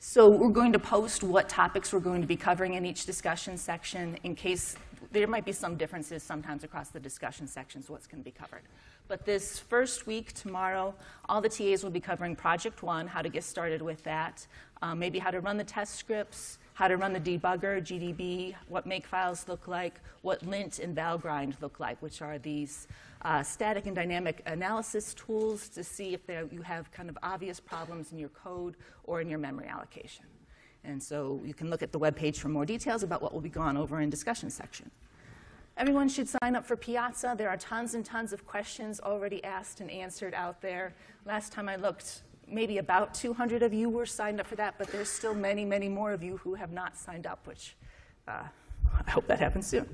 So we're going to post what topics we're going to be covering in each discussion section in case there might be some differences sometimes across the discussion sections what's going to be covered. But this first week, tomorrow, all the TAs will be covering Project 1, how to get started with that, maybe how to run the test scripts, how to run the debugger, GDB, what makefiles look like, what lint and valgrind look like, which are these static and dynamic analysis tools to see if you have kind of obvious problems in your code or in your memory allocation. And so you can look at the webpage for more details about what will be gone over in discussion section. Everyone should sign up for Piazza. There are tons and tons of questions already asked and answered out there. Last time I looked, maybe about 200 of you were signed up for that, but there's still many, many more of you who have not signed up, which I hope that happens soon.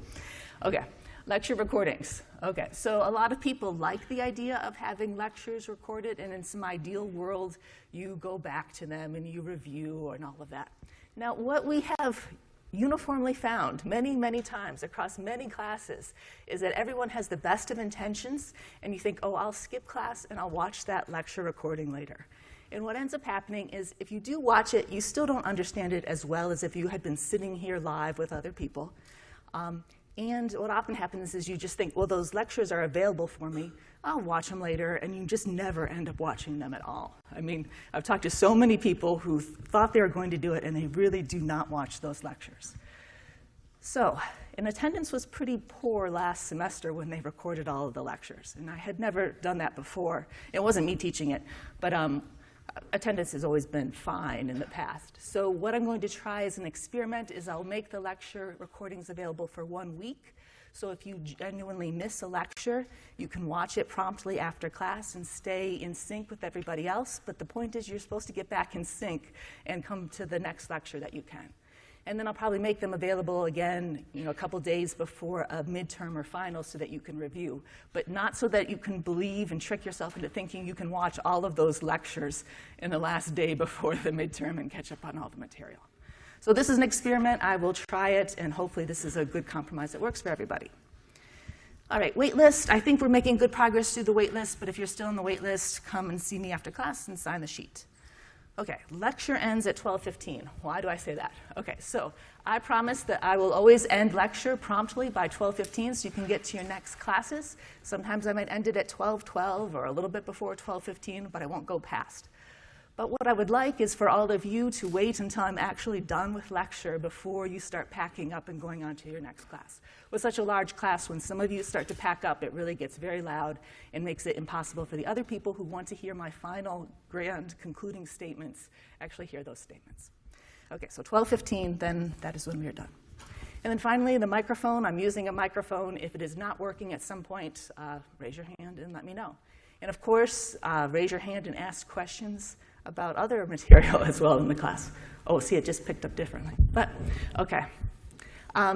Okay, lecture recordings. Okay, so a lot of people like the idea of having lectures recorded, and in some ideal world, you go back to them and you review and all of that. Now, what we have uniformly found many, many times across many classes is that everyone has the best of intentions, and you think, oh, I'll skip class and I'll watch that lecture recording later. And what ends up happening is if you do watch it, you still don't understand it as well as if you had been sitting here live with other people. And what often happens is you just think, well, those lectures are available for me. I'll watch them later, and you just never end up watching them at all. I mean, I've talked to so many people who thought they were going to do it, and they really do not watch those lectures. So, and attendance was pretty poor last semester when they recorded all of the lectures, and I had never done that before. It wasn't me teaching it, but attendance has always been fine in the past. So what I'm going to try as an experiment is I'll make the lecture recordings available for 1 week. So if you genuinely miss a lecture, you can watch it promptly after class and stay in sync with everybody else. But the point is you're supposed to get back in sync and come to the next lecture that you can. And then I'll probably make them available again, a couple days before a midterm or final so that you can review, but not so that you can believe and trick yourself into thinking you can watch all of those lectures in the last day before the midterm and catch up on all the material. So this is an experiment. I will try it, and hopefully this is a good compromise that works for everybody. All right, wait list. I think we're making good progress through the wait list, but if you're still in the wait list, come and see me after class and sign the sheet. Okay, lecture ends at 12:15. Why do I say that? Okay, so I promise that I will always end lecture promptly by 12:15 so you can get to your next classes. Sometimes I might end it at 12:12 or a little bit before 12:15, but I won't go past. But what I would like is for all of you to wait until I'm actually done with lecture before you start packing up and going on to your next class. With such a large class, when some of you start to pack up, it really gets very loud and makes it impossible for the other people who want to hear my final grand concluding statements actually hear those statements. Okay, so 12:15, then that is when we are done. And then finally, the microphone. I'm using a microphone. If it is not working at some point, raise your hand and let me know. And of course, raise your hand and ask questions about other material as well in the class. Oh, see, it just picked up differently. But, okay.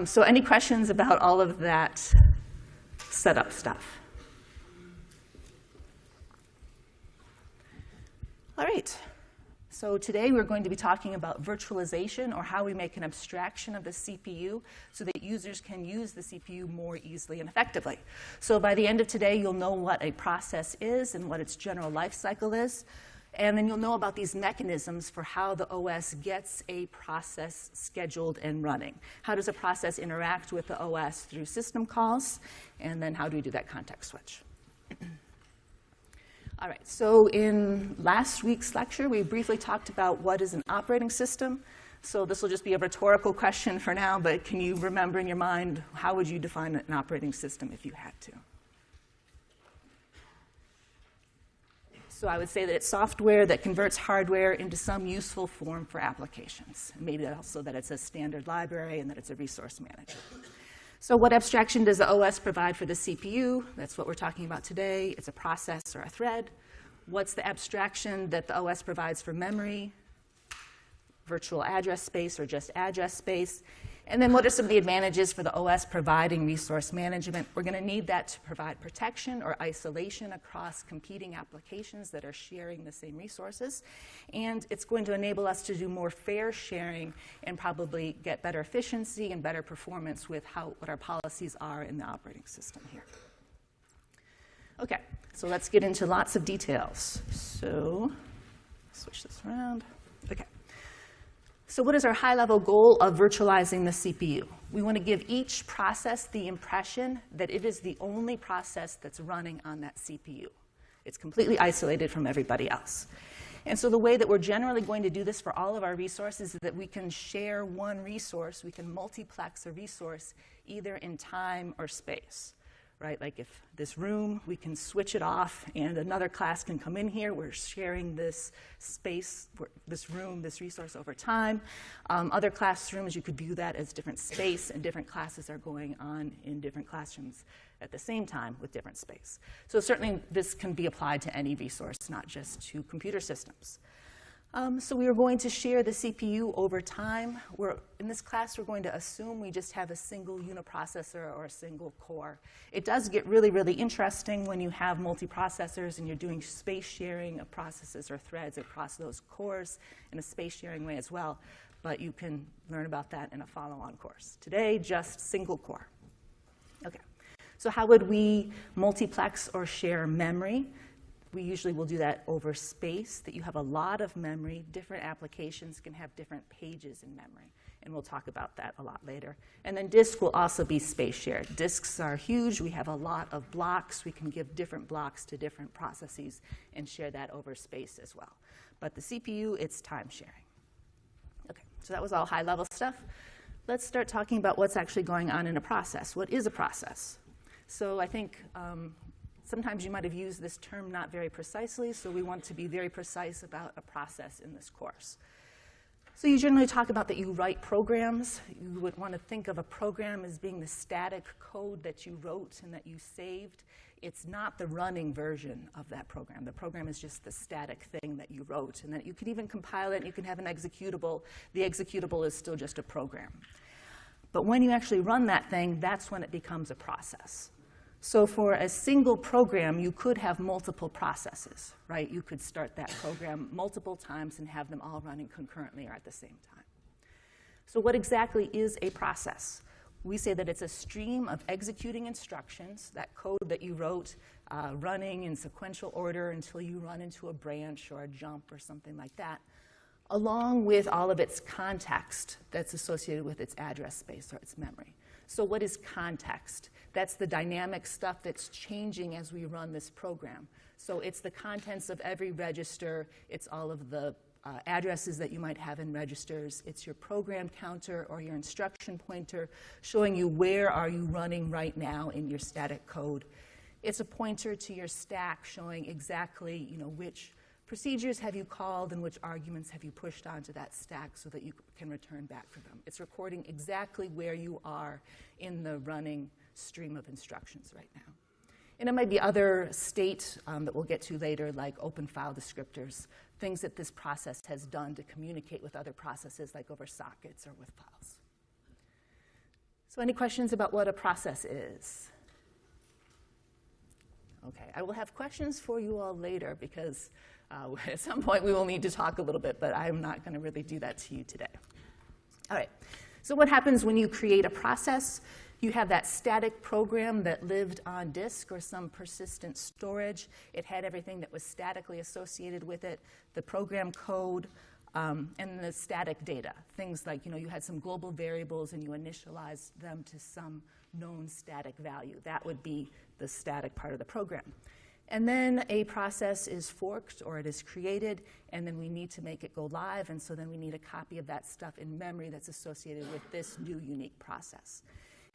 So any questions about all of that setup stuff? All right. So today we're going to be talking about virtualization, or how we make an abstraction of the CPU so that users can use the CPU more easily and effectively. So by the end of today, you'll know what a process is and what its general life cycle is. And then you'll know about these mechanisms for how the OS gets a process scheduled and running. How does a process interact with the OS through system calls? And then how do we do that context switch? All right, so in last week's lecture, we briefly talked about what is an operating system. So this will just be a rhetorical question for now, but can you remember in your mind, how would you define an operating system if you had to? So I would say that it's software that converts hardware into some useful form for applications. Maybe also that it's a standard library and that it's a resource manager. So what abstraction does the OS provide for the CPU? That's what we're talking about today. It's a process or a thread. What's the abstraction that the OS provides for memory, virtual address space, or just address space? And then what are some of the advantages for the OS providing resource management? We're going to need that to provide protection or isolation across competing applications that are sharing the same resources. And it's going to enable us to do more fair sharing and probably get better efficiency and better performance with what our policies are in the operating system here. Okay, so let's get into lots of details. So switch this around. Okay. So what is our high-level goal of virtualizing the CPU? We want to give each process the impression that it is the only process that's running on that CPU. It's completely isolated from everybody else. And so the way that we're generally going to do this for all of our resources is that we can share one resource. We can multiplex a resource either in time or space. Right? Like if this room, we can switch it off and another class can come in here. We're sharing this space, this room, this resource over time. Other classrooms, you could view that as different space, and different classes are going on in different classrooms at the same time with different space. So certainly this can be applied to any resource, not just to computer systems. So we are going to share the CPU over time. In this class, we're going to assume we just have a single uniprocessor or a single core. It does get really, really interesting when you have multiprocessors and you're doing space sharing of processes or threads across those cores in a space sharing way as well. But you can learn about that in a follow-on course. Today, just single core. Okay. So how would we multiplex or share memory? We usually will do that over space, that you have a lot of memory. Different applications can have different pages in memory, and we'll talk about that a lot later. And then disk will also be space shared. Disks are huge. We have a lot of blocks. We can give different blocks to different processes and share that over space as well. But the CPU, it's time sharing. Okay, so that was all high-level stuff. Let's start talking about what's actually going on in a process. What is a process? So I think sometimes you might have used this term not very precisely, so we want to be very precise about a process in this course. So you generally talk about that you write programs. You would want to think of a program as being the static code that you wrote and that you saved. It's not the running version of that program. The program is just the static thing that you wrote, and that you can even compile it, and you can have an executable. The executable is still just a program. But when you actually run that thing, that's when it becomes a process. So for a single program, you could have multiple processes, right? You could start that program multiple times and have them all running concurrently or at the same time. So what exactly is a process? We say that it's a stream of executing instructions, that code that you wrote, running in sequential order until you run into a branch or a jump or something like that, along with all of its context that's associated with its address space or its memory. So what is context? That's the dynamic stuff that's changing as we run this program. So it's the contents of every register. It's all of the addresses that you might have in registers. It's your program counter or your instruction pointer showing you where are you running right now in your static code. It's a pointer to your stack showing exactly, which procedures have you called and which arguments have you pushed onto that stack so that you can return back for them. It's recording exactly where you are in the running stream of instructions right now. And it might be other state that we'll get to later, like open file descriptors, things that this process has done to communicate with other processes, like over sockets or with files. So any questions about what a process is? Okay, I will have questions for you all later because at some point we will need to talk a little bit, but I'm not going to really do that to you today. All right, so what happens when you create a process? You have that static program that lived on disk or some persistent storage. It had everything that was statically associated with it, the program code, and the static data. Things like, you had some global variables and you initialized them to some known static value. That would be the static part of the program. And then a process is forked or it is created, and then we need to make it go live, and so then we need a copy of that stuff in memory that's associated with this new unique process.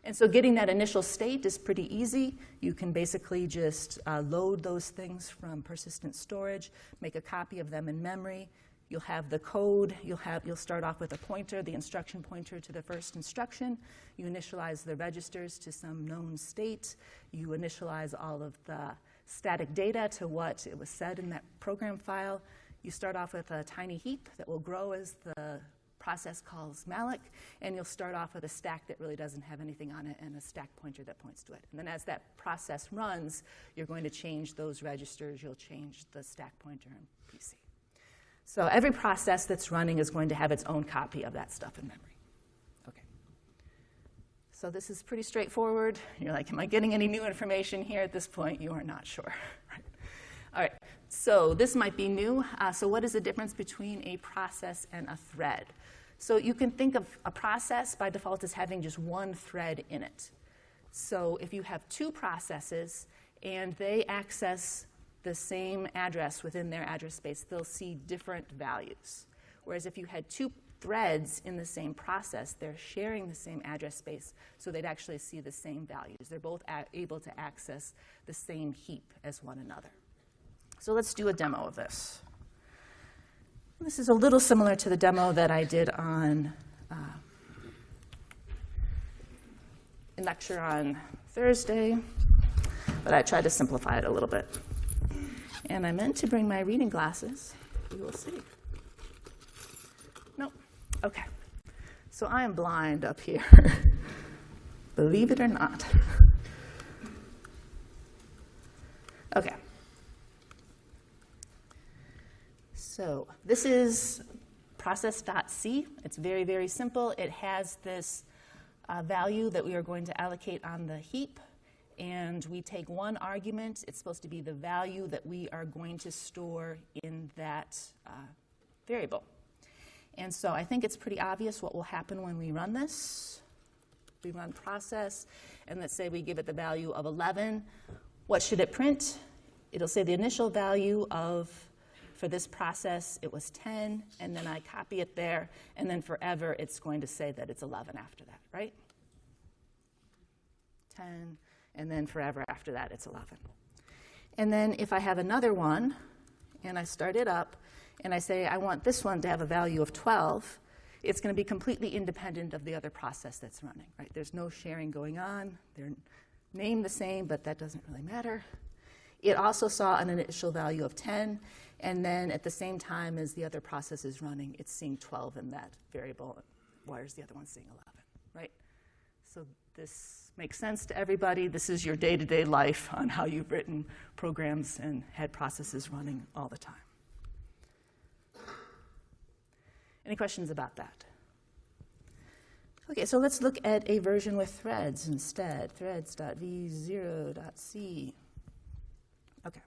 And so getting that initial state is pretty easy. You can basically just load those things from persistent storage, make a copy of them in memory. You'll have the code. You'll start off with a pointer, the instruction pointer to the first instruction. You initialize the registers to some known state. You initialize all of the static data to what it was said in that program file. You start off with a tiny heap that will grow as the process calls malloc, and you'll start off with a stack that really doesn't have anything on it and a stack pointer that points to it. And then as that process runs, you're going to change those registers. You'll change the stack pointer in PC. So every process that's running is going to have its own copy of that stuff in memory. Okay. So this is pretty straightforward. You're like, am I getting any new information here at this point? You are not sure. Right. All right. So this might be new. So what is the difference between a process and a thread? So you can think of a process by default as having just one thread in it. So if you have two processes and they access the same address within their address space, they'll see different values. Whereas if you had two threads in the same process, they're sharing the same address space, so they'd actually see the same values. They're both able to access the same heap as one another. So let's do a demo of this. This is a little similar to the demo that I did on in lecture on Thursday, but I tried to simplify it a little bit. And I meant to bring my reading glasses. We will see. Nope. Okay. So I am blind up here. Believe it or not. Okay. So this is process.c. It's very, very simple. It has this value that we are going to allocate on the heap. And we take one argument. It's supposed to be the value that we are going to store in that variable. And so I think it's pretty obvious what will happen when we run this. We run process, and let's say we give it the value of 11. What should it print? It'll say the initial value for this process, it was 10, and then I copy it there, and then forever it's going to say that it's 11 after that, right? 10, and then forever after that it's 11. And then if I have another one, and I start it up, and I say I want this one to have a value of 12, it's going to be completely independent of the other process that's running, right? There's no sharing going on. They're named the same, but that doesn't really matter. It also saw an initial value of 10, and then at the same time as the other process is running, it's seeing 12 in that variable, whereas the other one's seeing 11, right? So this makes sense to everybody. This is your day-to-day life on how you've written programs and had processes running all the time. Any questions about that? Okay, so let's look at a version with threads instead. Threads.v0.c. Okay,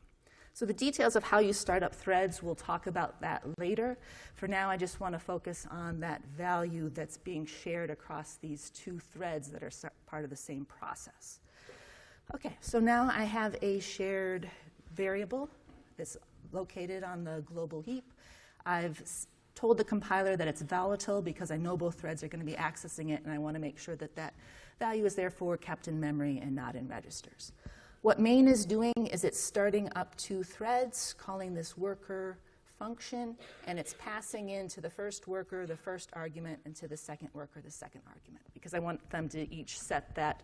so the details of how you start up threads, we'll talk about that later. For now, I just want to focus on that value that's being shared across these two threads that are part of the same process. Okay, so now I have a shared variable that's located on the global heap. I've told the compiler that it's volatile because I know both threads are going to be accessing it, and I want to make sure that that value is therefore kept in memory and not in registers. What main is doing is it's starting up two threads, calling this worker function, and it's passing into the first worker the first argument, and to the second worker the second argument, because I want them to each set that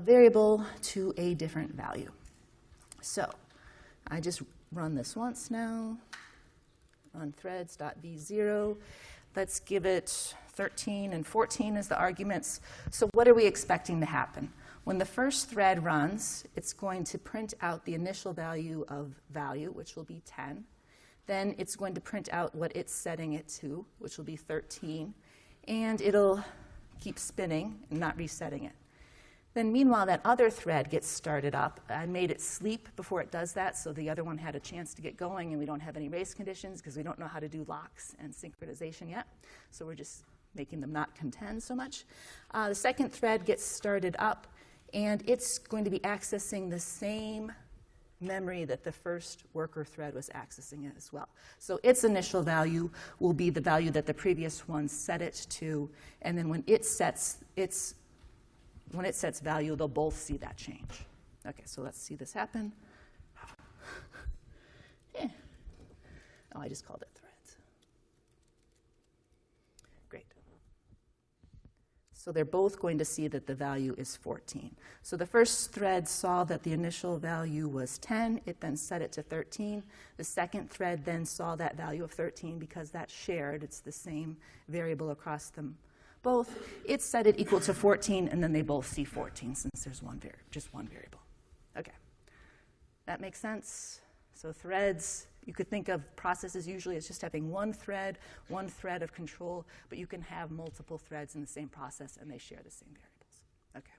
variable to a different value. So I just run this once now. On threads.v0. Let's give it 13 and 14 as the arguments. So what are we expecting to happen? When the first thread runs, it's going to print out the initial value of value, which will be 10. Then it's going to print out what it's setting it to, which will be 13. And it'll keep spinning and not resetting it. Then meanwhile, that other thread gets started up. I made it sleep before it does that, so the other one had a chance to get going, and we don't have any race conditions because we don't know how to do locks and synchronization yet. So we're just making them not contend so much. The second thread gets started up, and it's going to be accessing the same memory that the first worker thread was accessing as well. So its initial value will be the value that the previous one set it to, and then when it sets value, they'll both see that change. Okay, so let's see this happen. Yeah. Oh, I just called it threads. Great. So they're both going to see that the value is 14. So the first thread saw that the initial value was 10. It then set it to 13. The second thread then saw that value of 13 because that's shared. It's the same variable across them both. It set it equal to 14, and then they both see 14 since there's just one variable. Okay. That makes sense? So threads, you could think of processes usually as just having one thread of control, but you can have multiple threads in the same process, and they share the same variables. Okay.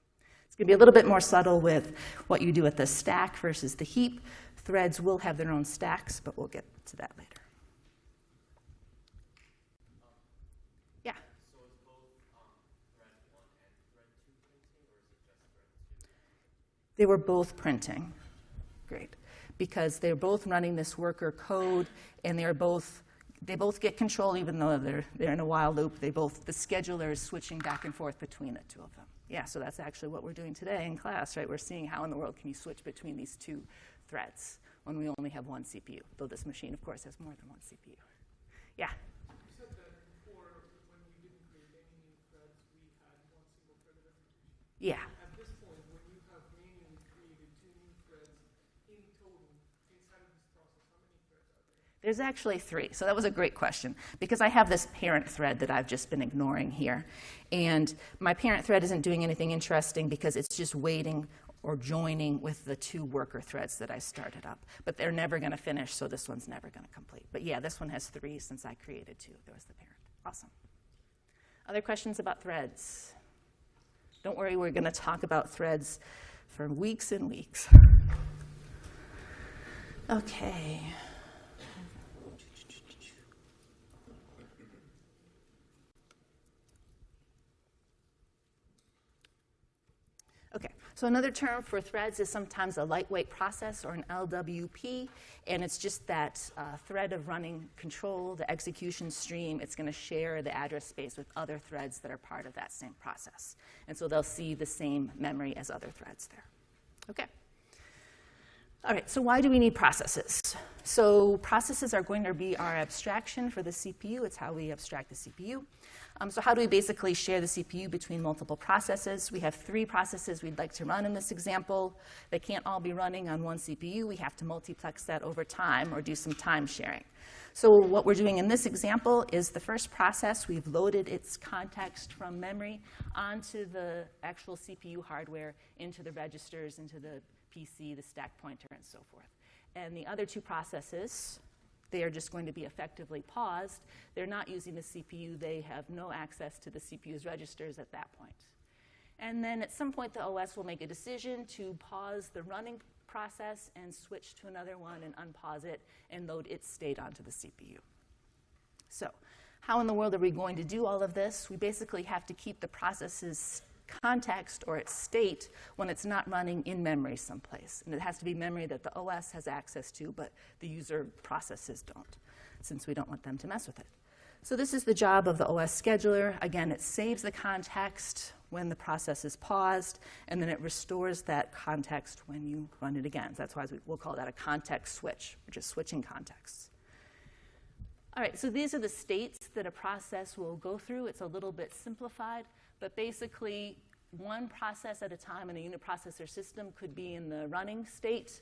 It's going to be a little bit more subtle with what you do at the stack versus the heap. Threads will have their own stacks, but we'll get to that later. Yeah? So is both thread 1 and thread 2 printing, or is it just thread 2? They were both printing. Great. Because they're both running this worker code, and they both get control even though they're in a while loop. The scheduler is switching back and forth between the two of them. Yeah, so that's actually what we're doing today in class, right? We're seeing how in the world can you switch between these two threads when we only have one CPU, though this machine, of course, has more than one CPU. Yeah? You said that before, when we didn't create any new threads, we had one single thread of execution. Yeah. At this point, when you have manually created 2 new threads in total inside of this process, how many threads are there? There's actually 3. So that was a great question, because I have this parent thread that I've just been ignoring here. And my parent thread isn't doing anything interesting because it's just waiting or joining with the 2 worker threads that I started up. But they're never going to finish, so this one's never going to complete. But yeah, this one has 3 since I created 2. There was the parent. Awesome. Other questions about threads? Don't worry, we're going to talk about threads for weeks and weeks. Okay. Okay, so another term for threads is sometimes a lightweight process, or an LWP, and it's just that thread of running control, the execution stream. It's going to share the address space with other threads that are part of that same process. And so they'll see the same memory as other threads there. Okay. All right, so why do we need processes? So processes are going to be our abstraction for the CPU. It's how we abstract the CPU. So how do we basically share the CPU between multiple processes? We have 3 processes we'd like to run in this example. They can't all be running on one CPU. We have to multiplex that over time or do some time sharing. So what we're doing in this example is the first process, we've loaded its context from memory onto the actual CPU hardware, into the registers, into the PC, the stack pointer, and so forth. And the other 2 processes, they are just going to be effectively paused. They're not using the CPU. They have no access to the CPU's registers at that point. And then at some point, the OS will make a decision to pause the running process and switch to another one and unpause it and load its state onto the CPU. So how in the world are we going to do all of this? We basically have to keep the process's context or its state when it's not running in memory someplace. And it has to be memory that the OS has access to, but the user processes don't, since we don't want them to mess with it. So this is the job of the OS scheduler. Again, it saves the context when the process is paused, and then it restores that context when you run it again. So that's why we'll call that a context switch. We're just switching contexts. All right, so these are the states that a process will go through. It's a little bit simplified, but basically one process at a time in a uniprocessor system could be in the running state.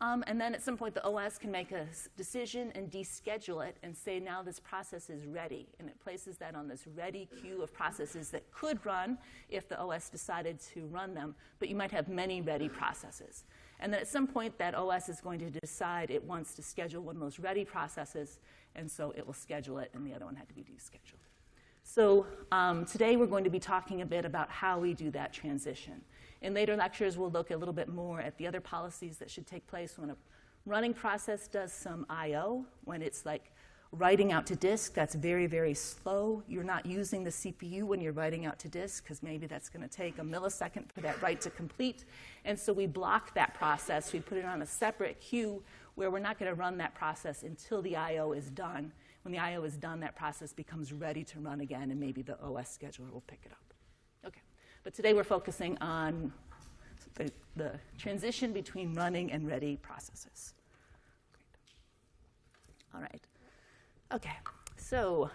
And then at some point, the OS can make a decision and deschedule it and say, now this process is ready. And it places that on this ready queue of processes that could run if the OS decided to run them. But you might have many ready processes. And then at some point, that OS is going to decide it wants to schedule one of those ready processes. And so it will schedule it, and the other one had to be descheduled. So today, we're going to be talking a bit about how we do that transition. In later lectures, we'll look a little bit more at the other policies that should take place when a running process does some I/O, when it's like writing out to disk. That's very, very slow. You're not using the CPU when you're writing out to disk, because maybe that's going to take a millisecond for that write to complete. And so we block that process. We put it on a separate queue where we're not going to run that process until the I/O is done. When the I/O is done, that process becomes ready to run again, and maybe the OS scheduler will pick it up. Okay. But today we're focusing on the transition between running and ready processes. Great. All right. Okay. So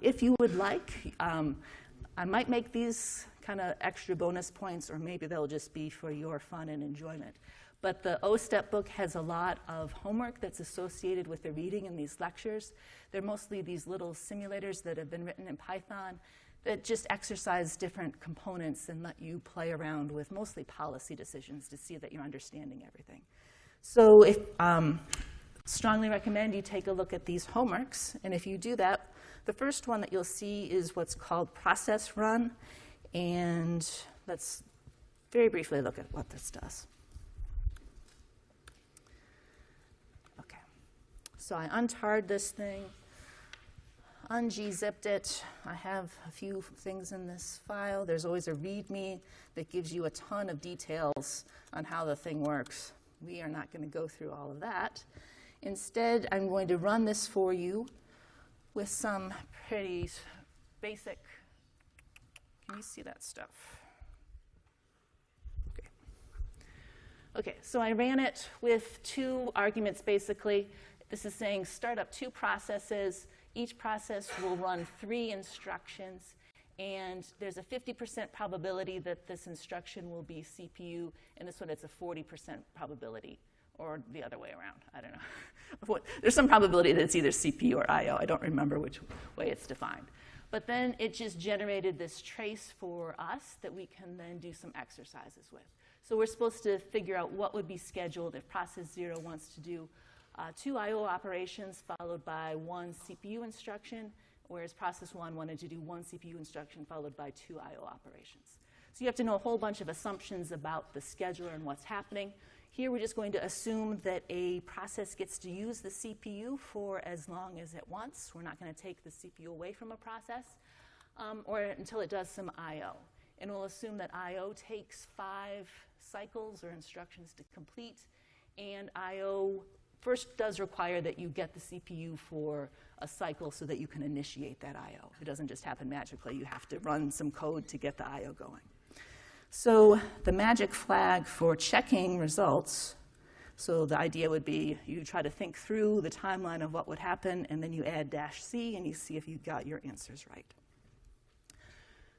if you would like, I might make these kind of extra bonus points, or maybe they'll just be for your fun and enjoyment. But the O-Step book has a lot of homework that's associated with the reading in these lectures. They're mostly these little simulators that have been written in Python that just exercise different components and let you play around with mostly policy decisions to see that you're understanding everything. So if strongly recommend you take a look at these homeworks. And if you do that, the first one that you'll see is what's called process run. And let's very briefly look at what this does. Okay, so I untarred this thing, un-gzipped it. I have a few things in this file. There's always a README that gives you a ton of details on how the thing works. We are not going to go through all of that. Instead, I'm going to run this for you with some pretty basic, can you see that stuff? Okay. Okay, so I ran it with 2 arguments basically. This is saying start up 2 processes. Each process will run 3 instructions, and there's a 50% probability that this instruction will be CPU, and this one it's a 40% probability, or the other way around. I don't know. There's some probability that it's either CPU or I/O. I don't remember which way it's defined. But then it just generated this trace for us that we can then do some exercises with. So we're supposed to figure out what would be scheduled if process 0 wants to do 2 I/O operations followed by 1 CPU instruction, whereas process 1 wanted to do 1 CPU instruction followed by 2 I/O operations. So you have to know a whole bunch of assumptions about the scheduler and what's happening. Here we're just going to assume that a process gets to use the CPU for as long as it wants. We're not going to take the CPU away from a process or until it does some I/O. And we'll assume that I/O takes 5 cycles or instructions to complete, and I/O first does require that you get the CPU for a cycle so that you can initiate that I/O. It doesn't just happen magically. You have to run some code to get the I/O going. So the magic flag for checking results, so the idea would be you try to think through the timeline of what would happen, and then you add -C, and you see if you got your answers right.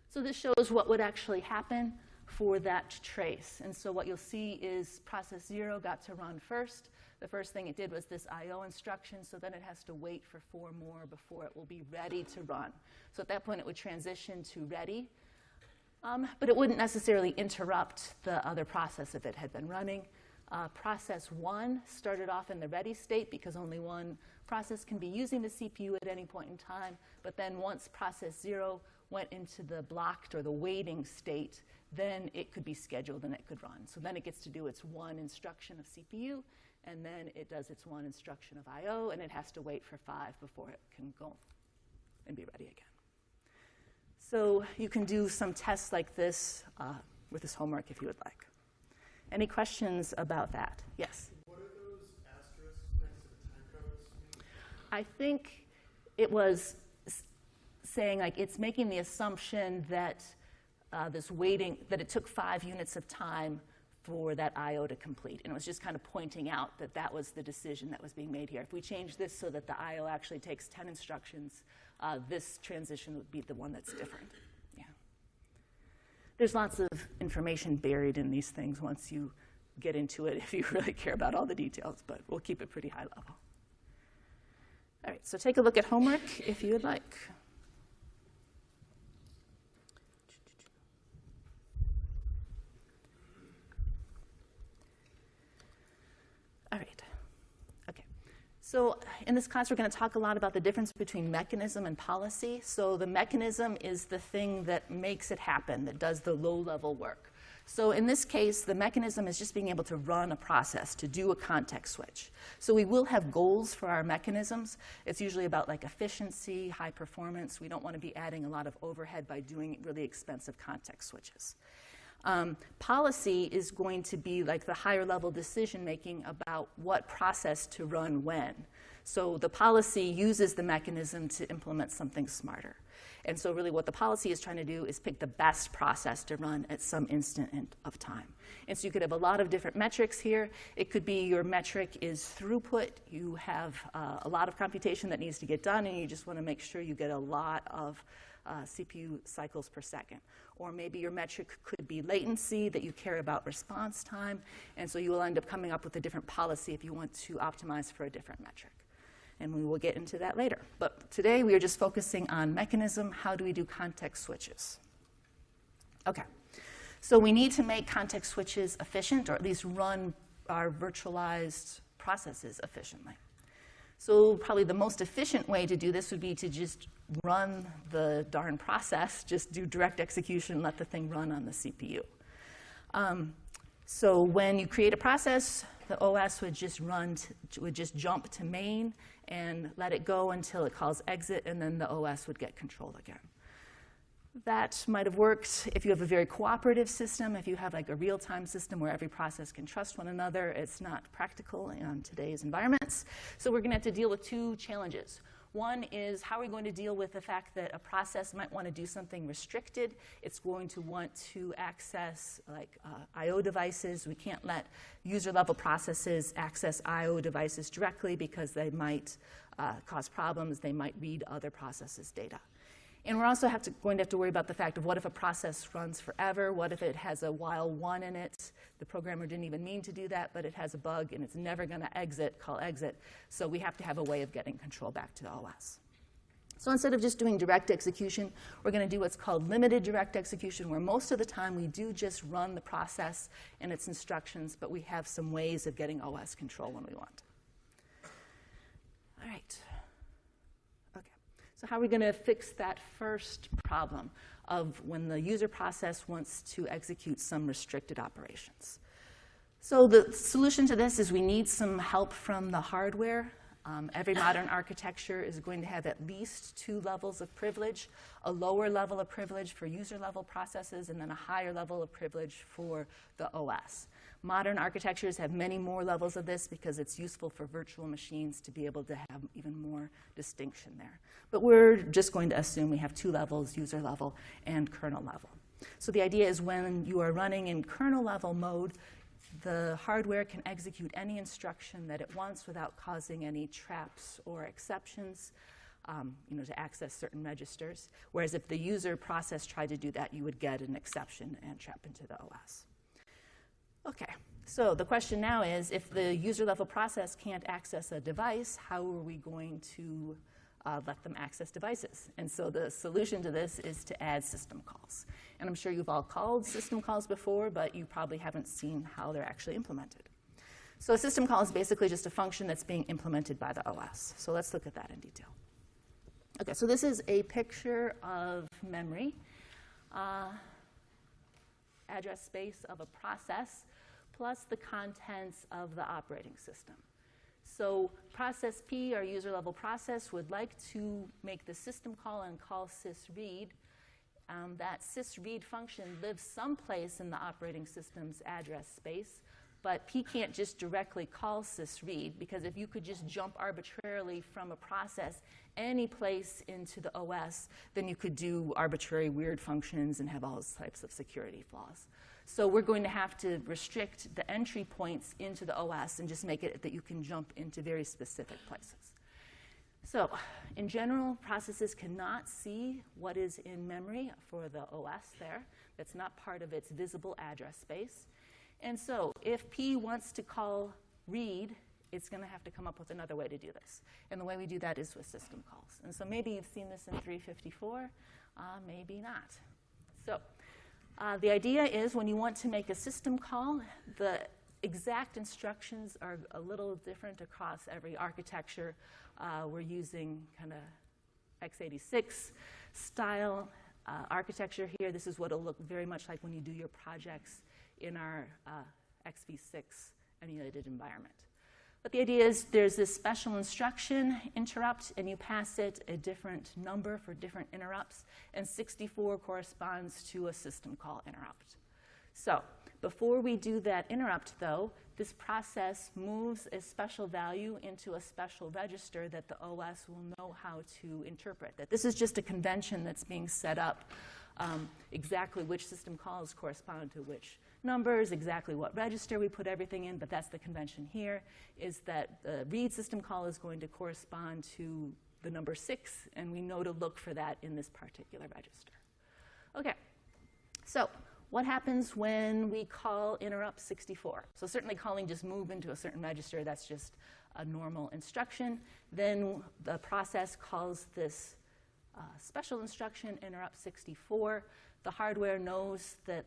So this shows what would actually happen for that trace. And so what you'll see is process 0 got to run first. The first thing it did was this I/O instruction, so then it has to wait for 4 more before it will be ready to run. So at that point, it would transition to ready. But it wouldn't necessarily interrupt the other process if it had been running. Process 1 started off in the ready state because only one process can be using the CPU at any point in time. But then once process 0 went into the blocked or the waiting state, then it could be scheduled and it could run. So then it gets to do its 1 instruction of CPU, and then it does its 1 instruction of I/O, and it has to wait for 5 before it can go and be ready again. So you can do some tests like this with this homework if you would like. Any questions about that? Yes? What are those asterisks next to the time codes? I think it was saying, like, it's making the assumption that that it took 5 units of time for that I/O to complete. And it was just kind of pointing out that that was the decision that was being made here. If we change this so that the I/O actually takes 10 instructions, this transition would be the one that's different. Yeah. There's lots of information buried in these things once you get into it if you really care about all the details, but we'll keep it pretty high level. All right, so take a look at homework if you would like. All right. Okay. So in this class, we're going to talk a lot about the difference between mechanism and policy. So the mechanism is the thing that makes it happen, that does the low-level work. So in this case, the mechanism is just being able to run a process, to do a context switch. So we will have goals for our mechanisms. It's usually about like efficiency, high performance. We don't want to be adding a lot of overhead by doing really expensive context switches. Policy is going to be like the higher level decision making about what process to run when. So the policy uses the mechanism to implement something smarter. And so really what the policy is trying to do is pick the best process to run at some instant of time. And so you could have a lot of different metrics here. It could be your metric is throughput. You have a lot of computation that needs to get done, and you just want to make sure you get a lot of CPU cycles per second. Or maybe your metric could be latency, that you care about response time, and so you will end up coming up with a different policy if you want to optimize for a different metric. And we will get into that later. But today we are just focusing on mechanism. How do we do context switches? Okay, so we need to make context switches efficient, or at least run our virtualized processes efficiently. So probably the most efficient way to do this would be to just run the darn process, just do direct execution, let the thing run on the CPU. So when you create a process, the OS would just would just jump to main and let it go until it calls exit, and then the OS would get control again. That might have worked if you have a very cooperative system. If you have like a real-time system where every process can trust one another, it's not practical in today's environments. So we're going to have to deal with two challenges. One is, how are we going to deal with the fact that a process might want to do something restricted? It's going to want to access like I/O devices. We can't let user-level processes access I/O devices directly because they might cause problems. They might read other processes' data. And we're also going to have to worry about the fact of what if a process runs forever? What if it has a while one in it? The programmer didn't even mean to do that, but it has a bug and it's never going to call exit. So we have to have a way of getting control back to the OS. So instead of just doing direct execution, we're going to do what's called limited direct execution, where most of the time we do just run the process and its instructions, but we have some ways of getting OS control when we want. All right. So how are we going to fix that first problem of when the user process wants to execute some restricted operations? So the solution to this is we need some help from the hardware. Every modern architecture is going to have at least 2 levels of privilege, a lower level of privilege for user-level processes, and then a higher level of privilege for the OS. Modern architectures have many more levels of this because it's useful for virtual machines to be able to have even more distinction there. But we're just going to assume we have 2 levels, user level and kernel level. So the idea is when you are running in kernel level mode, the hardware can execute any instruction that it wants without causing any traps or exceptions to access certain registers. Whereas if the user process tried to do that, you would get an exception and trap into the OS. Okay, so the question now is, if the user-level process can't access a device, how are we going to let them access devices? And so the solution to this is to add system calls. And I'm sure you've all called system calls before, but you probably haven't seen how they're actually implemented. So a system call is basically just a function that's being implemented by the OS. So let's look at that in detail. Okay, so this is a picture of memory, address space of a process, plus the contents of the operating system. So process P, our user-level process, would like to make the system call and call sysread. That sysread function lives someplace in the operating system's address space, but P can't just directly call sysread, because if you could just jump arbitrarily from a process any place into the OS, then you could do arbitrary weird functions and have all those types of security flaws. So we're going to have to restrict the entry points into the OS and just make it that you can jump into very specific places. So in general, processes cannot see what is in memory for the OS there. That's not part of its visible address space. And so if P wants to call read, it's going to have to come up with another way to do this. And the way we do that is with system calls. And so maybe you've seen this in 354, maybe not. So the idea is when you want to make a system call, the exact instructions are a little different across every architecture. We're using kind of x86 style architecture here. This is what it'll look very much like when you do your projects in our XV6 emulated environment. But the idea is there's this special instruction interrupt, and you pass it a different number for different interrupts, and 64 corresponds to a system call interrupt. So before we do that interrupt, though, this process moves a special value into a special register that the OS will know how to interpret. That this is just a convention that's being set up, exactly which system calls correspond to which numbers, exactly what register we put everything in, but that's the convention here, is that the read system call is going to correspond to the number 6, and we know to look for that in this particular register. Okay, so what happens when we call interrupt 64? So certainly calling just move into a certain register, that's just a normal instruction. Then the process calls this special instruction, interrupt 64. The hardware knows that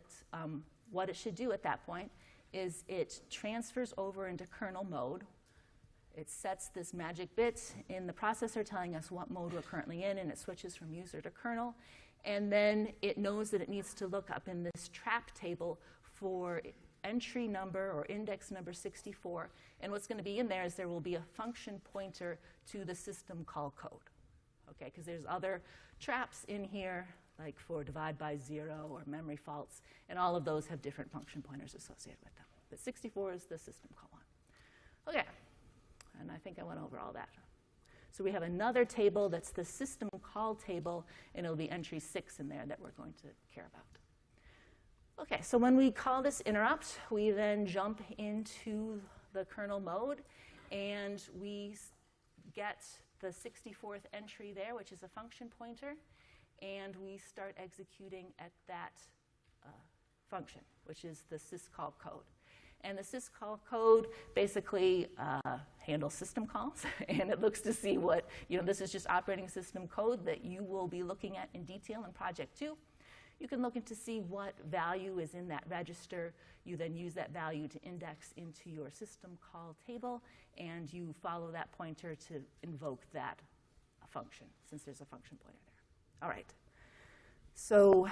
what it should do at that point is it transfers over into kernel mode. It sets this magic bit in the processor telling us what mode we're currently in, and it switches from user to kernel. And then it knows that it needs to look up in this trap table for entry number or index number 64. And what's going to be in there is there will be a function pointer to the system call code. Okay, because there's other traps in here, like for divide by 0 or memory faults, and all of those have different function pointers associated with them. But 64 is the system call one. Okay, and I think I went over all that. So we have another table that's the system call table, and it'll be entry 6 in there that we're going to care about. Okay, so when we call this interrupt, we then jump into the kernel mode, and we get the 64th entry there, which is a function pointer, and we start executing at that function, which is the syscall code. And the syscall code basically handles system calls, and it looks to see what, this is just operating system code that you will be looking at in detail in Project 2. You can look to see what value is in that register. You then use that value to index into your system call table, and you follow that pointer to invoke that function, since there's a function pointer there. All right. So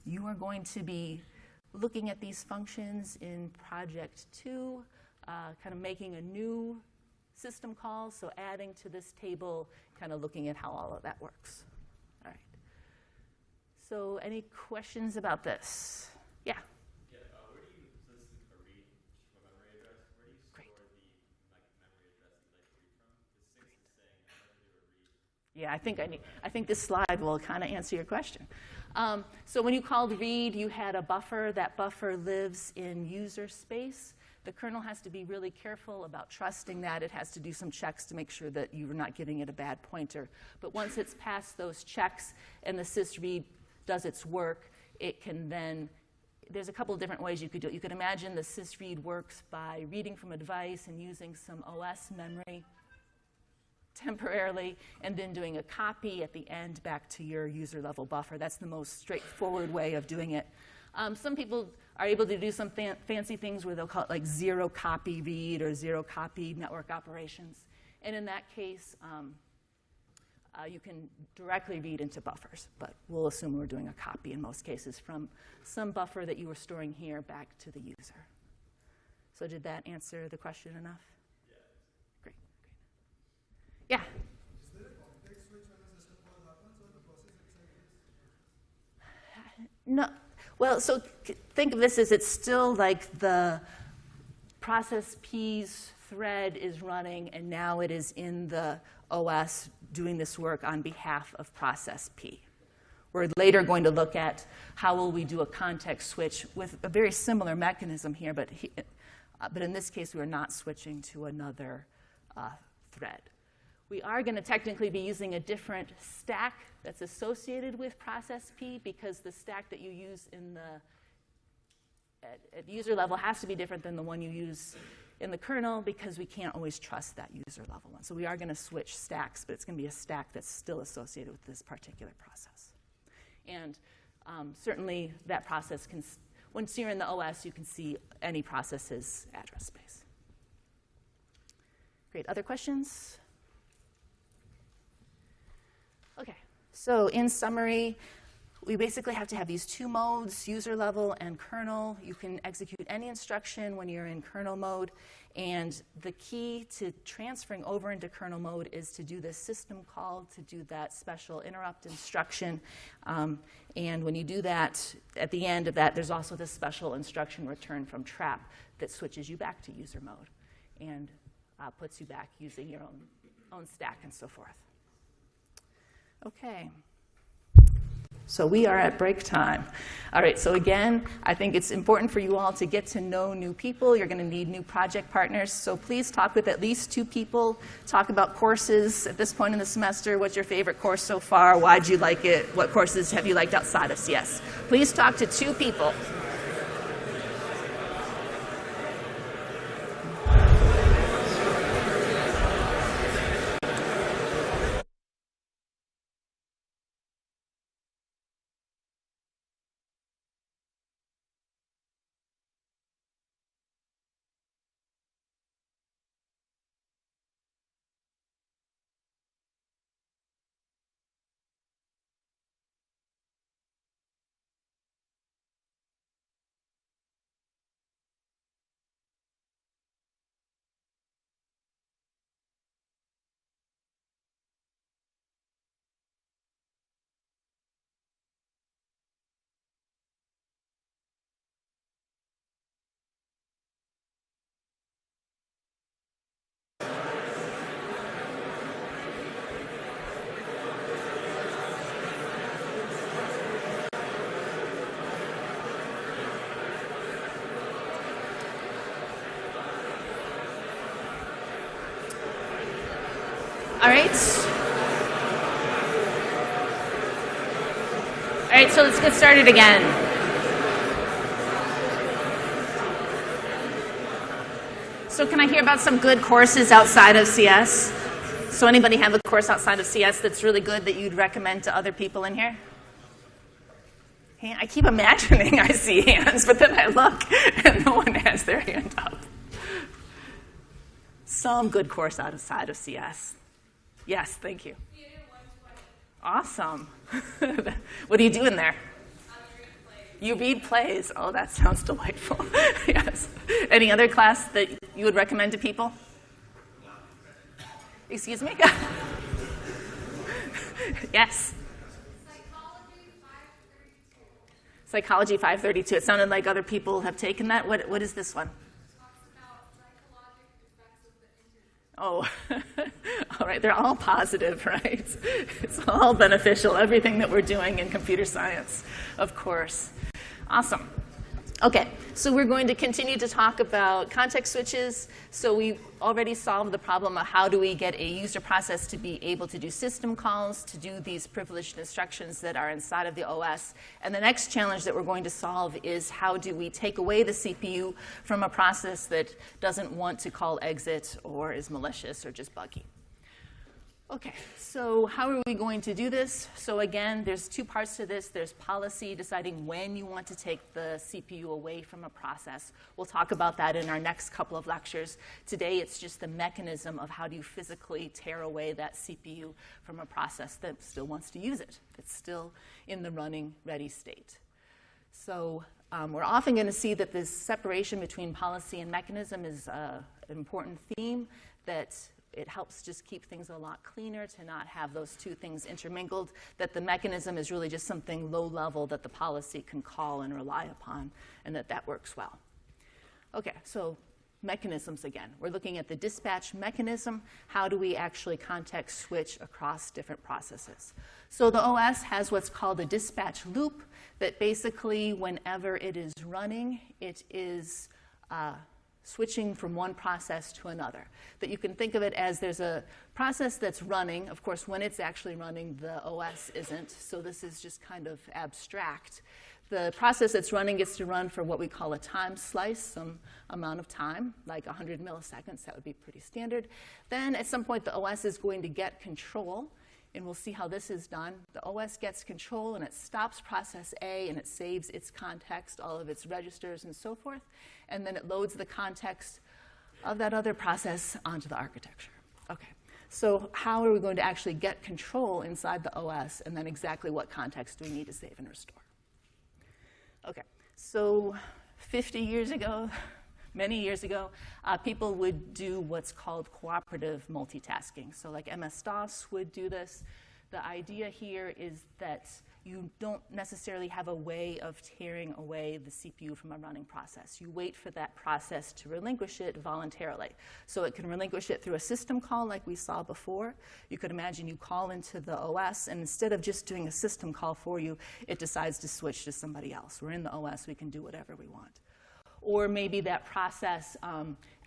you are going to be looking at these functions in Project 2, kind of making a new system call, so adding to this table, kind of looking at how all of that works. All right. So any questions about this? Yeah? Yeah, where do you, so this is a read from a memory address, where do you store the memory address you'd like to read from? The 6 is saying I'm going to do a read. Yeah, I think this slide will kind of answer your question. So when you called read, you had a buffer. That buffer lives in user space. The kernel has to be really careful about trusting that. It has to do some checks to make sure that you're not giving it a bad pointer. But once it's passed those checks and the sysread does its work, it can then, there's a couple of different ways you could do it. You could imagine the sysread works by reading from a device and using some OS memory temporarily, and then doing a copy at the end back to your user level buffer. That's the most straightforward way of doing it. Some people are able to do some fancy things where they'll call it like zero copy read or zero copy network operations. And in that case, you can directly read into buffers, but we'll assume we're doing a copy in most cases from some buffer that you were storing here back to the user. So did that answer the question enough? Yeah. Great. Yeah? Is there a context switch when the system call happens, or the process itself is? No. Well, so think of this as it's still like the process P's thread is running, and now it is in the OS doing this work on behalf of process P. We're later going to look at how will we do a context switch with a very similar mechanism here, but in this case, we're not switching to another thread. We are going to technically be using a different stack that's associated with process P, because the stack that you use in at user level has to be different than the one you use in the kernel, because we can't always trust that user level one. So we are going to switch stacks, but it's going to be a stack that's still associated with this particular process. And certainly that process can, once you're in the OS, you can see any process's address space. Great. Other questions? Okay. So in summary, we basically have to have these two modes, user level and kernel. You can execute any instruction when you're in kernel mode. And the key to transferring over into kernel mode is to do this system call, to do that special interrupt instruction. And when you do that, at the end of that, there's also this special instruction return from trap that switches you back to user mode and puts you back using your own stack and so forth. Okay. So we are at break time. All right, so again, I think it's important for you all to get to know new people. You're going to need new project partners. So please talk with at least 2 people. Talk about courses at this point in the semester. What's your favorite course so far? Why'd you like it? What courses have you liked outside of CS? Please talk to 2 people. All right. All right, so let's get started again. So can I hear about some good courses outside of CS? So anybody have a course outside of CS that's really good that you'd recommend to other people in here? Hey, I keep imagining I see hands, but then I look and no one has their hand up. Some good course outside of CS. Yes, thank you. Awesome. What do you do in there? You read plays. Oh, that sounds delightful. Yes. Any other class that you would recommend to people? Excuse me? Yes. Psychology 532. It sounded like other people have taken that. What is this one? Oh, all right. They're all positive, right? It's all beneficial, everything that we're doing in computer science, of course. Awesome. Okay, so we're going to continue to talk about context switches. So we already solved the problem of how do we get a user process to be able to do system calls, to do these privileged instructions that are inside of the OS. And the next challenge that we're going to solve is how do we take away the CPU from a process that doesn't want to call exit or is malicious or just buggy. Okay, so how are we going to do this? So again, there's two parts to this. There's policy, deciding when you want to take the CPU away from a process. We'll talk about that in our next couple of lectures. Today, it's just the mechanism of how do you physically tear away that CPU from a process that still wants to use it. It's still in the running ready state. So we're often going to see that this separation between policy and mechanism is an important theme, that it helps just keep things a lot cleaner to not have those two things intermingled, that the mechanism is really just something low level that the policy can call and rely upon, and that works well. Okay, so mechanisms again. We're looking at the dispatch mechanism. How do we actually context switch across different processes? So the OS has what's called a dispatch loop that basically whenever it is running, it is switching from one process to another. That you can think of it as there's a process that's running. Of course, when it's actually running, the OS isn't. So this is just kind of abstract. The process that's running gets to run for what we call a time slice, some amount of time, like 100 milliseconds. That would be pretty standard. Then at some point, the OS is going to get control. And we'll see how this is done. The OS gets control, and it stops process A, and it saves its context, all of its registers, and so forth. And then it loads the context of that other process onto the architecture. Okay, so how are we going to actually get control inside the OS, and then exactly what context do we need to save and restore? Okay, so 50 years ago, many years ago, people would do what's called cooperative multitasking. So like MS-DOS would do this. The idea here is that you don't necessarily have a way of tearing away the CPU from a running process. You wait for that process to relinquish it voluntarily. So it can relinquish it through a system call like we saw before. You could imagine you call into the OS, and instead of just doing a system call for you, it decides to switch to somebody else. We're in the OS. We can do whatever we want. Or maybe that process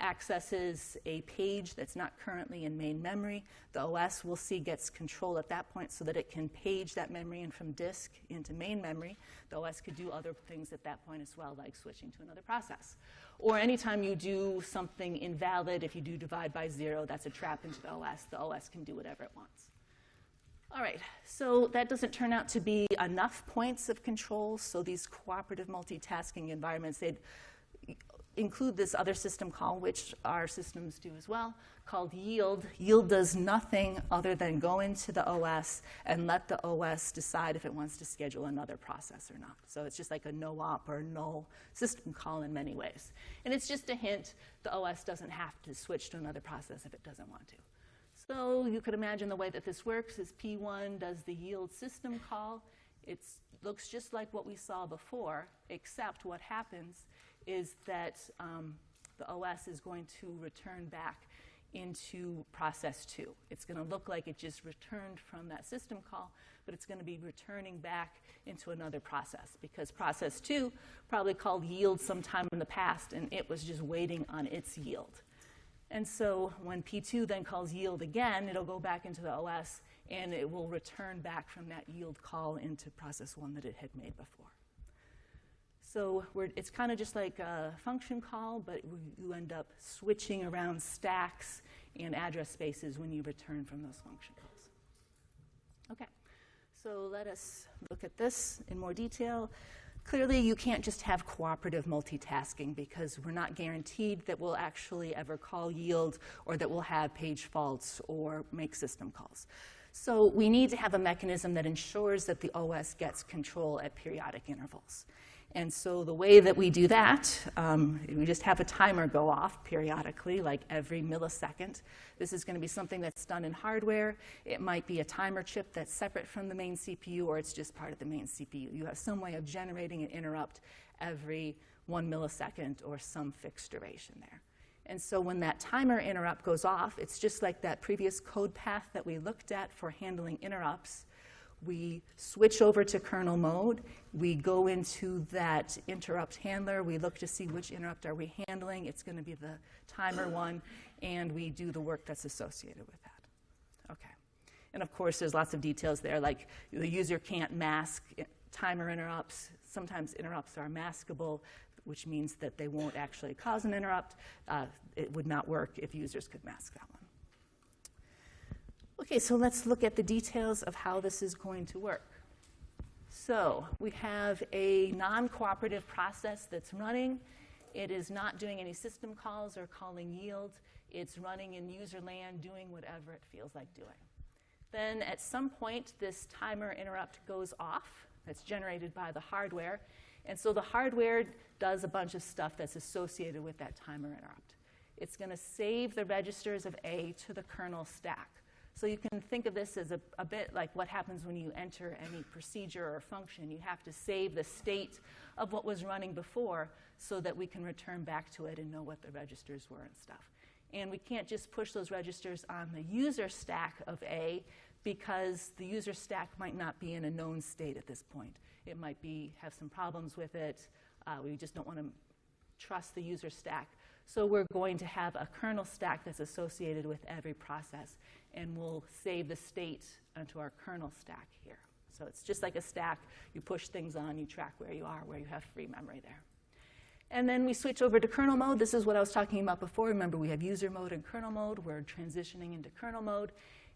accesses a page that's not currently in main memory. The OS, we'll see, gets control at that point so that it can page that memory in from disk into main memory. The OS could do other things at that point as well, like switching to another process. Or anytime you do something invalid, if you do divide by 0, that's a trap into the OS can do whatever it wants. All right, so that doesn't turn out to be enough points of control. So these cooperative multitasking environments, they'd include this other system call, which our systems do as well, called yield. Yield does nothing other than go into the OS and let the OS decide if it wants to schedule another process or not. So it's just like a no-op or null system call in many ways. And it's just a hint, the OS doesn't have to switch to another process if it doesn't want to. So you could imagine the way that this works is P1 does the yield system call. It looks just like what we saw before, except what happens is that the OS is going to return back into process 2. It's going to look like it just returned from that system call, but it's going to be returning back into another process because process 2 probably called yield sometime in the past, and it was just waiting on its yield. And so when P2 then calls yield again, it'll go back into the OS, and it will return back from that yield call into process 1 that it had made before. So it's kind of just like a function call, but you end up switching around stacks and address spaces when you return from those function calls. Okay, so let us look at this in more detail. Clearly, you can't just have cooperative multitasking because we're not guaranteed that we'll actually ever call yield or that we'll have page faults or make system calls. So we need to have a mechanism that ensures that the OS gets control at periodic intervals. And so the way that we do that, we just have a timer go off periodically, like every millisecond. This is going to be something that's done in hardware. It might be a timer chip that's separate from the main CPU, or it's just part of the main CPU. You have some way of generating an interrupt every 1 millisecond or some fixed duration there. And so when that timer interrupt goes off, it's just like that previous code path that we looked at for handling interrupts. We switch over to kernel mode. We go into that interrupt handler. We look to see which interrupt are we handling. It's going to be the timer one, and we do the work that's associated with that. Okay. And of course, there's lots of details there, like the user can't mask timer interrupts. Sometimes interrupts are maskable, which means that they won't actually cause an interrupt. It would not work if users could mask that one. Okay, so let's look at the details of how this is going to work. So we have a non-cooperative process that's running. It is not doing any system calls or calling yield. It's running in user land, doing whatever it feels like doing. Then at some point, this timer interrupt goes off. That's generated by the hardware. And so the hardware does a bunch of stuff that's associated with that timer interrupt. It's going to save the registers of A to the kernel stack. So you can think of this as a bit like what happens when you enter any procedure or function. You have to save the state of what was running before so that we can return back to it and know what the registers were and stuff. And we can't just push those registers on the user stack of A because the user stack might not be in a known state at this point. It might have some problems with it. We just don't want to trust the user stack. So we're going to have a kernel stack that's associated with every process, and we'll save the state onto our kernel stack here. So it's just like a stack. You push things on, you track where you are, where you have free memory there. And then we switch over to kernel mode. This is what I was talking about before. Remember, we have user mode and kernel mode. We're transitioning into kernel mode.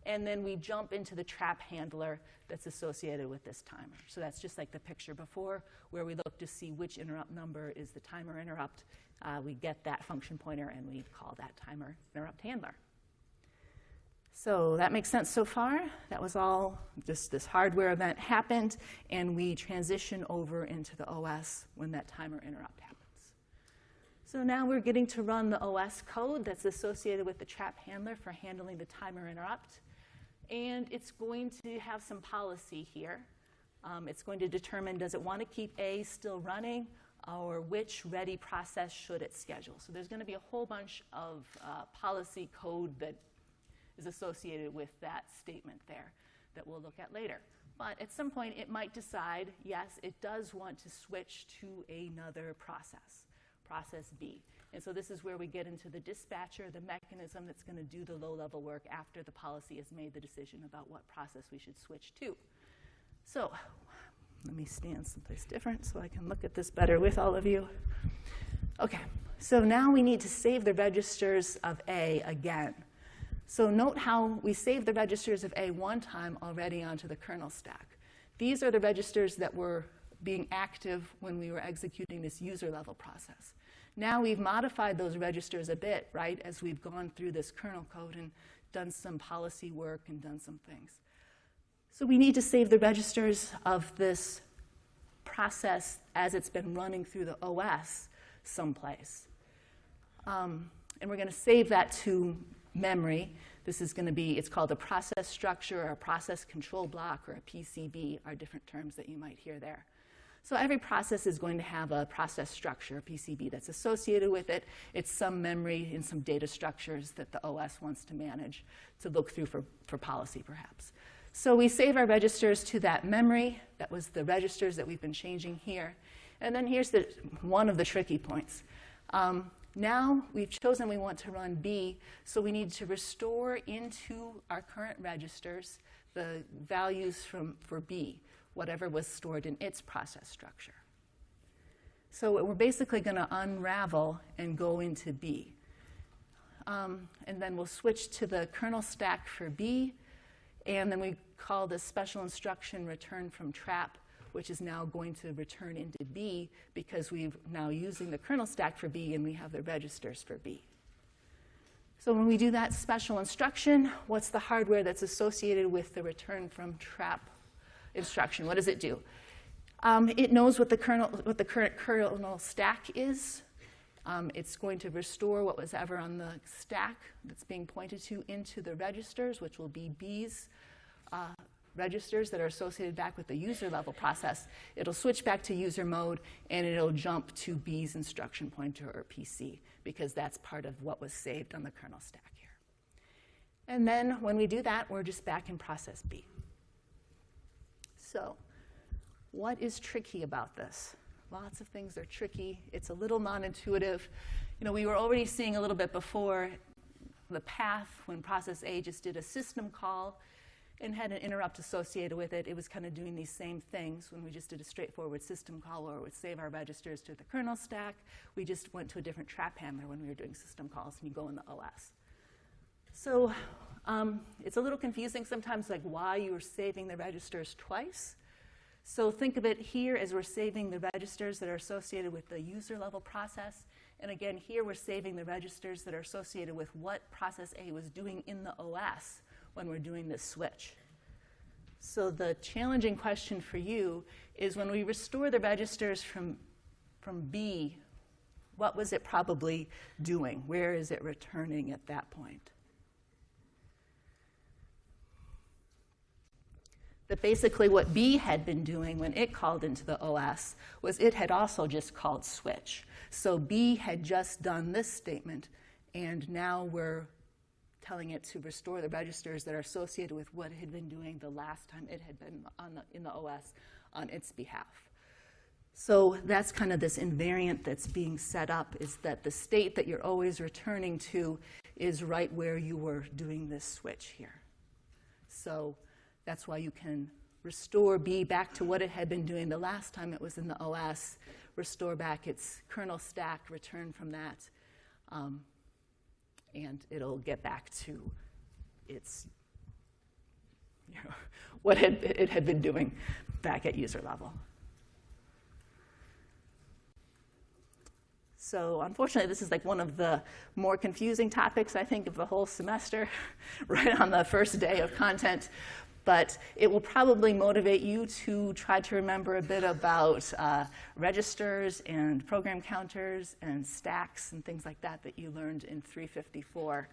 And then we jump into the trap handler that's associated with this timer. So that's just like the picture before, where we look to see which interrupt number is the timer interrupt. We get that function pointer, and we call that timer interrupt handler. So that makes sense so far. That was all just this hardware event happened, and we transition over into the OS when that timer interrupt happens. So now we're getting to run the OS code that's associated with the trap handler for handling the timer interrupt. And it's going to have some policy here. It's going to determine, does it want to keep A still running, or which ready process should it schedule? So there's going to be a whole bunch of policy code that is associated with that statement there that we'll look at later. But at some point, it might decide, yes, it does want to switch to another process, process B. And so this is where we get into the dispatcher, the mechanism that's going to do the low-level work after the policy has made the decision about what process we should switch to. So let me stand someplace different so I can look at this better with all of you. OK, so now we need to save the registers of A again. So note how we saved the registers of A one time already onto the kernel stack. These are the registers that were being active when we were executing this user-level process. Now we've modified those registers a bit, right, as we've gone through this kernel code and done some policy work and done some things. So we need to save the registers of this process as it's been running through the OS someplace. And we're going to save that to memory. This is going to be, it's called a process structure or a process control block or a PCB are different terms that you might hear there. So every process is going to have a process structure, a PCB, that's associated with it. It's some memory and some data structures that the OS wants to manage to look through for policy, perhaps. So we save our registers to that memory. That was the registers that we've been changing here. And then here's one of the tricky points. Now we've chosen we want to run B, so we need to restore into our current registers the values for B, whatever was stored in its process structure. So we're basically going to unravel and go into B. And then we'll switch to the kernel stack for B, and then we call this special instruction return from trap, which is now going to return into B because we're now using the kernel stack for B and we have the registers for B. So when we do that special instruction, what's the hardware that's associated with the return from trap instruction? What does it do? It knows what the current kernel stack is. It's going to restore what was ever on the stack that's being pointed to into the registers, which will be B's registers that are associated back with the user level process. It'll switch back to user mode, and it'll jump to B's instruction pointer, or PC, because that's part of what was saved on the kernel stack here. And then when we do that, we're just back in process B. So what is tricky about this? Lots of things are tricky. It's a little non-intuitive. You know, we were already seeing a little bit before the path when process A just did a system call and had an interrupt associated with it. It was kind of doing these same things when we just did a straightforward system call or would save our registers to the kernel stack. We just went to a different trap handler when we were doing system calls, and you go in the OS. So it's a little confusing sometimes, like why you were saving the registers twice. So think of it here as we're saving the registers that are associated with the user level process. And again, here we're saving the registers that are associated with what process A was doing in the OS when we're doing this switch. So the challenging question for you is when we restore the registers from B, what was it probably doing? Where is it returning at that point? But basically what B had been doing when it called into the OS was it had also just called switch. So B had just done this statement, and now we're telling it to restore the registers that are associated with what it had been doing the last time it had been in the OS on its behalf. So that's kind of this invariant that's being set up, is that the state that you're always returning to is right where you were doing this switch here. So that's why you can restore B back to what it had been doing the last time it was in the OS, restore back its kernel stack, return from that, and it'll get back to its, what it had been doing back at user level. So unfortunately, this is like one of the more confusing topics, I think, of the whole semester, right on the first day of content. But it will probably motivate you to try to remember a bit about registers and program counters and stacks and things like that that you learned in 354.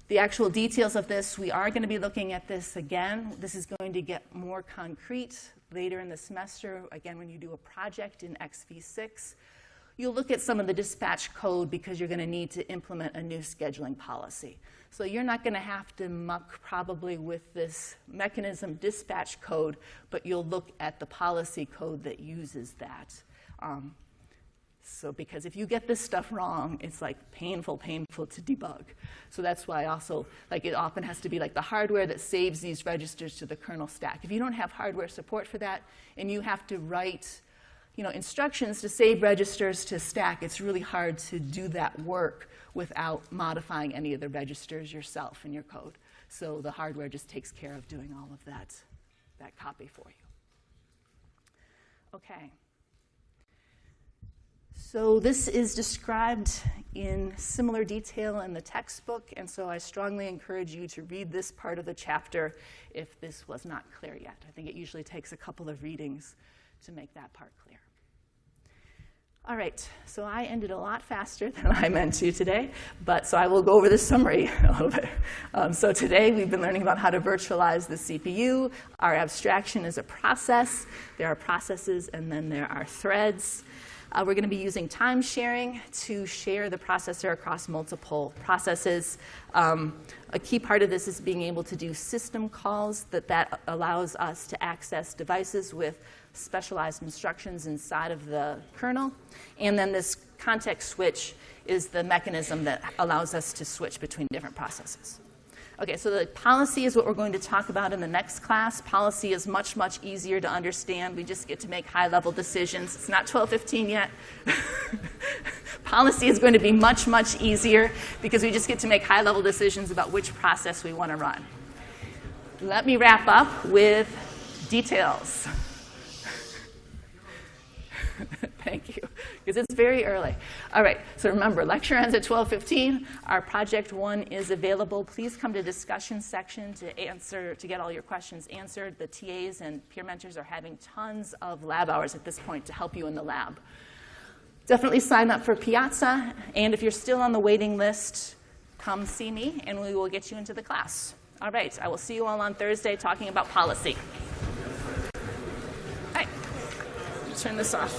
The actual details of this, we are going to be looking at this again. This is going to get more concrete later in the semester. Again, when you do a project in XV6, you'll look at some of the dispatch code because you're going to need to implement a new scheduling policy. So you're not going to have to muck probably with this mechanism dispatch code, but you'll look at the policy code that uses that. So because if you get this stuff wrong, it's like painful to debug. So that's why also, like, it often has to be like the hardware that saves these registers to the kernel stack. If you don't have hardware support for that and you have to write instructions to save registers to stack, it's really hard to do that work without modifying any of the registers yourself in your code. So the hardware just takes care of doing all of that copy for you. Okay. So this is described in similar detail in the textbook, and so I strongly encourage you to read this part of the chapter if this was not clear yet. I think it usually takes a couple of readings to make that part clear. All right, so I ended a lot faster than I meant to today, so I will go over the summary a little bit. So today we've been learning about how to virtualize the CPU. Our abstraction is a process. There are processes, and then there are threads. We're going to be using time sharing to share the processor across multiple processes. A key part of this is being able to do system calls. That allows us to access devices with specialized instructions inside of the kernel. And then this context switch is the mechanism that allows us to switch between different processes. Okay, so the policy is what we're going to talk about in the next class. Policy is much, much easier to understand. We just get to make high-level decisions. It's not 12:15 yet. Policy is going to be much, much easier because we just get to make high-level decisions about which process we want to run. Let me wrap up with details. Thank you, because it's very early. All right, so remember, lecture ends at 12:15. Our project 1 is available. Please come to discussion section to get all your questions answered. The TAs and peer mentors are having tons of lab hours at this point to help you in the lab. Definitely sign up for Piazza, and if you're still on the waiting list, come see me, and we will get you into the class. All right, I will see you all on Thursday talking about policy. All right, turn this off.